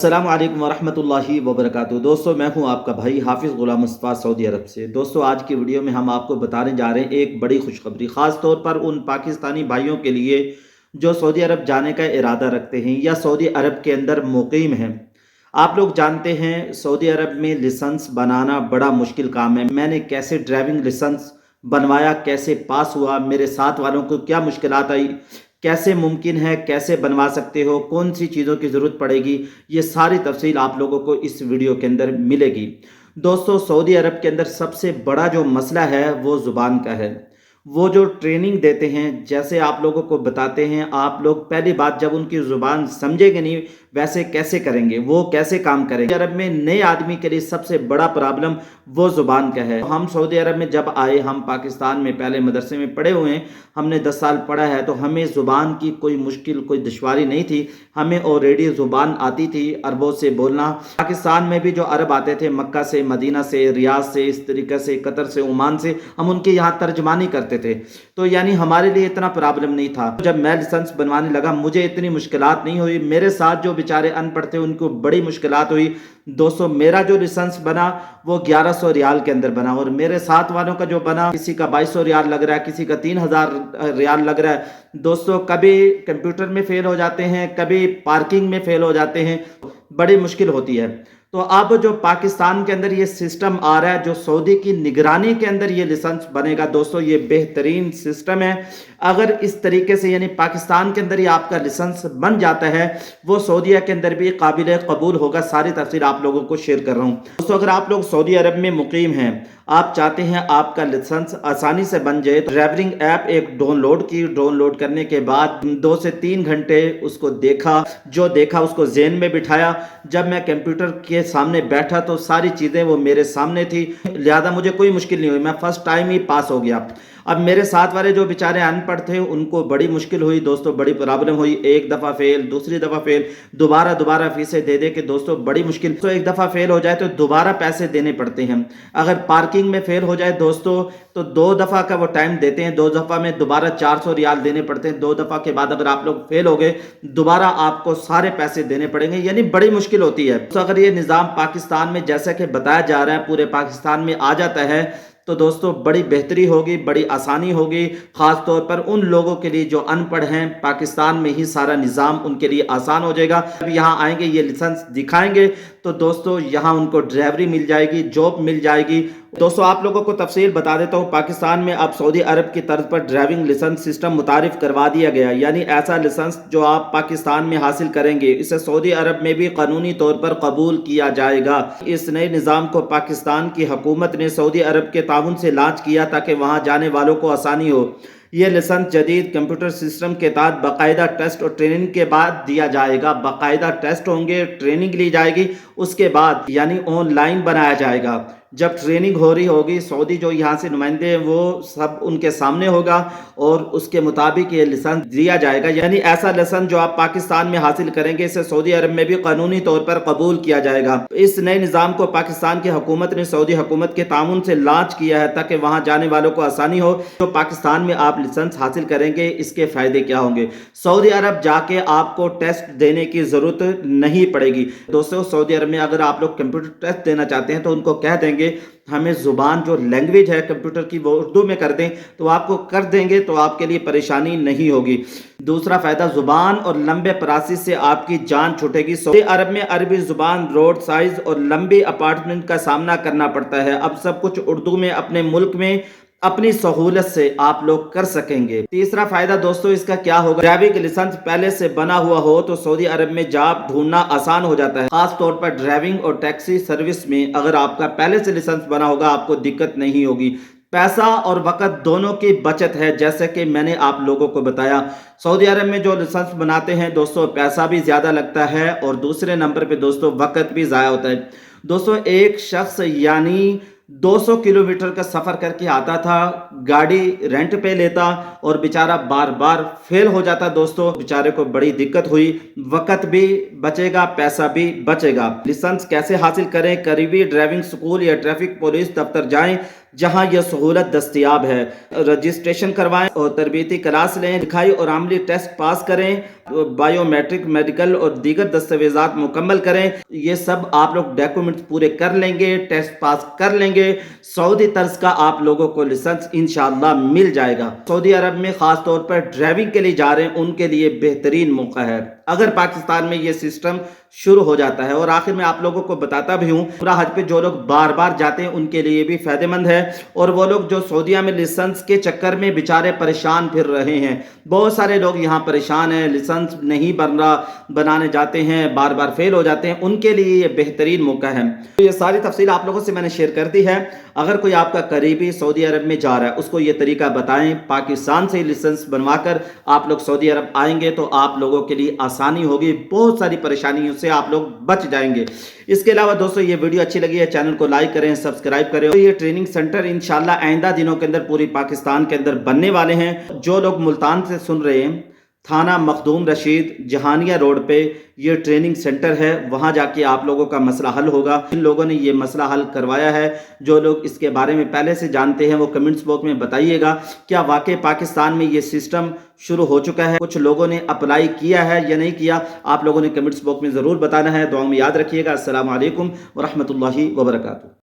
अस्सलाम वालेकुम वरहमतुल्लाहि वबरकातुहू। दोस्तों, मैं हूं आपका भाई हाफिज़ गुलाम मुस्तफ़ा सऊदी अरब से। दोस्तों, आज की वीडियो में हम आपको बताने जा रहे हैं एक बड़ी खुशखबरी, ख़ास तौर पर उन पाकिस्तानी भाइयों के लिए जो सऊदी अरब जाने का इरादा रखते हैं या सऊदी अरब के अंदर मुक़ीम हैं। आप लोग जानते हैं सऊदी अरब में लाइसेंस बनाना बड़ा मुश्किल काम है। मैंने कैसे ड्राइविंग लाइसेंस बनवाया, कैसे पास हुआ, मेरे साथ वालों को क्या मुश्किलात आई, कैसे मुमकिन है, कैसे बनवा सकते हो, कौन सी चीज़ों की ज़रूरत पड़ेगी, ये सारी तफसील आप लोगों को इस वीडियो के अंदर मिलेगी। दोस्तों, सऊदी अरब के अंदर सबसे बड़ा जो मसला है वो ज़ुबान का है। वो जो ट्रेनिंग देते हैं, जैसे आप लोगों को बताते हैं, आप लोग पहली बात जब उनकी ज़ुबान समझेंगे नहीं वैसे कैसे करेंगे, वो कैसे काम करेंगे। अरब में नए आदमी के लिए सबसे बड़ा प्रॉब्लम वो ज़ुबान का है। हम सऊदी अरब में जब आए, हम पाकिस्तान में पहले मदरसे में पढ़े हुए हैं, हमने 10 साल पढ़ा है, तो हमें ज़ुबान की कोई मुश्किल, कोई दुश्वारी नहीं थी। हमें ऑलरेडी ज़ुबान आती थी अरबों से बोलना। पाकिस्तान में भी जो अरब आते थे, मक्का से, मदीना से, रियाद से, इस तरीके से, कतर से, ओमान से, हम उनके यहाँ तर्जमानी करते थे। तो यानी हमारे लिए इतना प्रॉब्लम नहीं था। जब मैं लाइसेंस बनवाने लगा मुझे इतनी मुश्किलात नहीं हुई। मेरे साथ जो बेचारे अनपढ़ थे उनको बड़ी मुश्किलात हुई। दोस्तों, मेरा जो लाइसेंस बना वो 1100 रियाल के अंदर बना, और मेरे साथ वालों का जो बना, किसी का 2200 रियाल लग रहा है, किसी का 3000 रियाल लग रहा है। दोस्तों, कभी कंप्यूटर में फेल हो जाते हैं, कभी पार्किंग में फेल हो जाते हैं, बड़ी मुश्किल होती है। तो अब जो पाकिस्तान के अंदर ये सिस्टम आ रहा है, जो सऊदी की निगरानी के अंदर ये लाइसेंस बनेगा, दोस्तों ये बेहतरीन सिस्टम है। अगर इस तरीके से यानी पाकिस्तान के अंदर ही आपका लाइसेंस बन जाता है, वो सऊदीया के अंदर भी काबिल कबूल होगा। सारी तफसील आप लोगों को शेयर कर रहा हूँ। दोस्तों, अगर आप लोग सऊदी अरब में मुकीम हैं, आप चाहते हैं आपका लाइसेंस आसानी से बन जाए, तो ड्राइविंग ऐप एक डाउनलोड की। डाउनलोड करने के बाद 2 से 3 घंटे उसको देखा, जो देखा उसको ज़हन में बिठाया। जब मैं कंप्यूटर के सामने बैठा तो सारी चीज़ें वो मेरे सामने थी, लिहाजा मुझे कोई मुश्किल नहीं हुई, मैं फर्स्ट टाइम ही पास हो गया। अब मेरे साथ वाले जो बेचारे अनपढ़ थे उनको बड़ी मुश्किल हुई। दोस्तों, बड़ी प्रॉब्लम हुई। एक दफ़ा फेल, दूसरी दफ़ा फेल, दोबारा फीसें दे दे के दोस्तों बड़ी मुश्किल। तो एक दफ़ा फेल हो जाए तो दोबारा पैसे देने पड़ते हैं। अगर पार्किंग में फेल हो जाए दोस्तों तो 2 दफ़ा का वो टाइम देते हैं, 2 दफ़ा में दोबारा 400 रियाल देने पड़ते हैं। 2 दफ़ा के बाद अगर आप लोग फेल हो गए दोबारा आपको सारे पैसे देने पड़ेंगे, यानी बड़ी मुश्किल होती है। तो अगर ये निज़ाम पाकिस्तान में जैसा कि बताया जा रहा है पूरे पाकिस्तान में आ जाता है तो दोस्तों बड़ी बेहतरी होगी, बड़ी आसानी होगी। ख़ास तौर पर उन लोगों के लिए जो अनपढ़ हैं, पाकिस्तान में ही सारा निज़ाम उनके लिए आसान हो जाएगा। जब यहाँ आएंगे, ये लाइसेंस दिखाएंगे तो दोस्तों यहाँ उनको ड्राइवरी मिल जाएगी, जॉब मिल जाएगी। दोस्तों, आप लोगों को तफसील बता देता हूँ। पाकिस्तान में अब सऊदी अरब की तर्ज पर ड्राइविंग लाइसेंस सिस्टम मुतारिफ करवा दिया गया, यानी ऐसा लाइसेंस जो आप पाकिस्तान में हासिल करेंगे इसे सऊदी अरब में भी कानूनी तौर पर कबूल किया जाएगा। इस नए निज़ाम को पाकिस्तान की हुकूमत ने सऊदी अरब के ताउन से लॉन्च किया ताकि वहाँ जाने वालों को आसानी हो। ये लाइसेंस जदीद कंप्यूटर सिस्टम के तहत बाकायदा टेस्ट और ट्रेनिंग के बाद दिया जाएगा। बाकायदा टेस्ट होंगे, ट्रेनिंग ली जाएगी, उसके बाद यानी ऑनलाइन बनाया जाएगा। जब ट्रेनिंग हो रही होगी, सऊदी जो यहाँ से नुमाइंदे हैं वो सब उनके सामने होगा और उसके मुताबिक ये लाइसेंस दिया जाएगा। यानी ऐसा लाइसेंस जो आप पाकिस्तान में हासिल करेंगे इसे सऊदी अरब में भी कानूनी तौर पर कबूल किया जाएगा। इस नए निज़ाम को पाकिस्तान की हुकूमत ने सऊदी हुकूमत के ताउन से लॉन्च किया है ताकि वहाँ जाने वालों को आसानी हो। तो पाकिस्तान में आप लाइसेंस हासिल करेंगे, इसके फ़ायदे क्या होंगे? सऊदी अरब जाके आपको टेस्ट देने की ज़रूरत नहीं पड़ेगी। दोस्तों, सऊदी अरब में अगर आप लोग कंप्यूटर टेस्ट देना चाहते हैं तो उनको कह देंगे हमें ज़ुबान जो लैंग्वेज है कंप्यूटर की वो उर्दू में कर दें, तो आपको कर देंगे, तो आपके लिए परेशानी नहीं होगी। दूसरा फ़ायदा, ज़ुबान और लंबे प्रोसेस से आपकी जान छूटेगी। सऊदी अरब में अरबी ज़ुबान, रोड साइज़ और लंबी अपार्टमेंट का सामना करना पड़ता है। अब सब कुछ उर्दू में अपने मुल्क में अपनी सहूलत से आप लोग कर सकेंगे। तीसरा फायदा दोस्तों इसका क्या होगा, ड्राइविंग लाइसेंस पहले से बना हुआ हो तो सऊदी अरब में जॉब ढूंढना आसान हो जाता है। खास तौर पर ड्राइविंग और टैक्सी सर्विस में अगर आपका पहले से लाइसेंस बना होगा आपको दिक्कत नहीं होगी। पैसा और वक़्त दोनों की बचत है, जैसे कि मैंने आप लोगों को बताया। सऊदी अरब में जो लाइसेंस बनाते हैं दोस्तों पैसा भी ज़्यादा लगता है और दूसरे नंबर पे दोस्तों वक़्त भी ज़ाया होता है। दोस्तों, एक शख्स यानी 200 किलोमीटर का सफ़र करके आता था, गाड़ी रेंट पे लेता और बेचारा बार बार फेल हो जाता। दोस्तों, बेचारे को बड़ी दिक्कत हुई, वक़्त भी बचेगा, पैसा भी बचेगा। लाइसेंस कैसे हासिल करें? करीबी ड्राइविंग स्कूल या ट्रैफिक पुलिस दफ्तर जाएं, जहां यह सहूलत दस्तयाब है। रजिस्ट्रेशन करवाएं और तरबियती क्लास लें, लिखाई और अमली टेस्ट पास करें, बायोमेट्रिक, मेडिकल और दीगर दस्तावेजात मुकम्मल करें। ये सब आप लोग डॉक्यूमेंट्स पूरे कर लेंगे, टेस्ट पास कर लेंगे, सऊदी तर्ज का आप लोगों को लाइसेंस इंशाअल्लाह मिल जाएगा। सऊदी अरब में खास तौर पर ड्राइविंग के लिए जा रहे हैं उनके लिए बेहतरीन मौका है अगर पाकिस्तान में ये सिस्टम शुरू हो जाता है। और आखिर में आप लोगों को बताता भी हूँ, पूरा हज पे जो लोग बार बार जाते हैं उनके लिए भी फायदेमंद है। और वो लोग जो सऊदीया में लाइसेंस के चक्कर में बेचारे परेशान फिर रहे हैं, बहुत सारे लोग यहाँ परेशान हैं, लाइसेंस नहीं बनाने जाते हैं, बार बार फेल हो जाते हैं, उनके लिए ये बेहतरीन मौका है। तो ये सारी तफसील आप लोगों से मैंने शेयर कर दी है। अगर कोई आपका करीबी सऊदी अरब में जा रहा है उसको ये तरीका बताएं, पाकिस्तान से लाइसेंस बनवाकर आप लोग सऊदी अरब आएंगे तो आप लोगों के लिए आसानी होगी, बहुत सारी परेशानियों से आप लोग बच जाएंगे। इसके अलावा दोस्तों ये वीडियो अच्छी लगी है, चैनल को लाइक करें, सब्सक्राइब करें। तो ये ट्रेनिंग सेंटर इंशाल्लाह आइंदा दिनों के अंदर पूरी पाकिस्तान के अंदर बनने वाले हैं। जो लोग मुल्तान से सुन रहे हैं, थाना मखदूम रशीद, जहानिया रोड पे ये ट्रेनिंग सेंटर है, वहाँ जाके आप लोगों का मसला हल होगा। जिन लोगों ने ये मसला हल करवाया है, जो लोग इसके बारे में पहले से जानते हैं, वो कमेंट्स बॉक्स में बताइएगा क्या वाकई पाकिस्तान में ये सिस्टम शुरू हो चुका है, कुछ लोगों ने अप्लाई किया है या नहीं किया। आप लोगों ने कमेंट्स बॉक्स में ज़रूर बताना है। दुआ में याद रखिएगा। अस्सलामु अलैकुम व रहमतुल्लाहि व बरकातुहू।